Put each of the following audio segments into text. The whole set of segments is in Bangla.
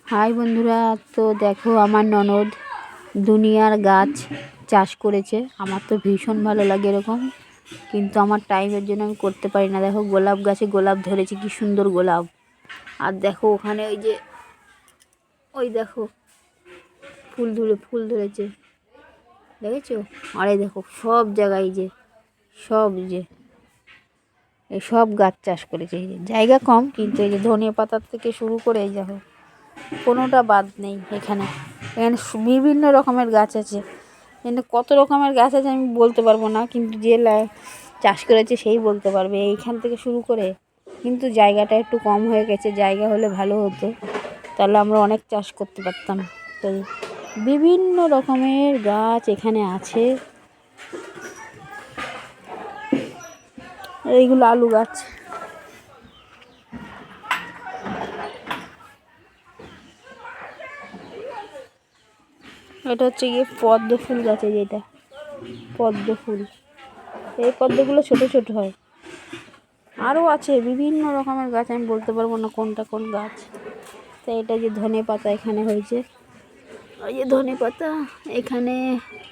হাই বন্ধুরা, তো দেখো আমার ননদ দুনিয়ার গাছ চাষ করেছে। আমার তো ভীষণ ভালো লাগে এরকম, কিন্তু আমার টাইমের জন্য আমি করতে পারি না। দেখো গোলাপ গাছে গোলাপ ধরেছে, কি সুন্দর গোলাপ। আর দেখো ওখানে ওই দেখো ফুল ধরেছে, দেখেছো? আর এই দেখো সব জায়গায় এই সব গাছ চাষ করেছে। এই যে জায়গা কম, কিন্তু এই যে ধনিয়া পাতার থেকে শুরু করে এই দেখো কোনোটা বাদ নেই। এখানে বিভিন্ন রকমের গাছ আছে, কিন্তু কত রকমের গাছ আছে আমি বলতে পারবো না, কিন্তু যে চাষ করেছে সেই বলতে পারবে এইখান থেকে শুরু করে। কিন্তু জায়গাটা একটু কম হয়ে গেছে, জায়গা হলে ভালো হতো, তাহলে আমরা অনেক চাষ করতে পারতাম। তো বিভিন্ন রকমের গাছ এখানে আছে। এইগুলো আলু গাছ। এটা হচ্ছে গিয়ে পদ্ম ফুল গাছে, যেটা পদ্ম ফুল, এই পদ্মগুলো ছোট ছোট হয়। আরও আছে বিভিন্ন রকমের গাছ, আমি বলতে পারবো না কোনটা কোন গাছ। তো এটা যে ধনে পাতা এখানে হয়েছে, ওই যে ধনে পাতা, এখানে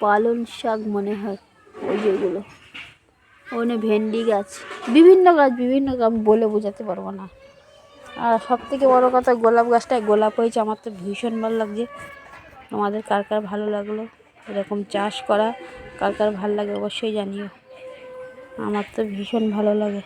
পালং শাক মনে হয়, ওই যেগুলো ওখানে ভেন্ডি গাছ, বিভিন্ন গাছ বলে বোঝাতে পারবো না। আর সব থেকে বড়ো কথা, গোলাপ গাছটায় গোলাপ হয়েছে, আমার তো ভীষণ ভালো লাগছে। আমাদের কার কার ভালো লাগলো এরকম চাষ করা, কার কার ভালো লাগে অবশ্যই জানিও। আমার তো ভীষণ ভালো লাগে।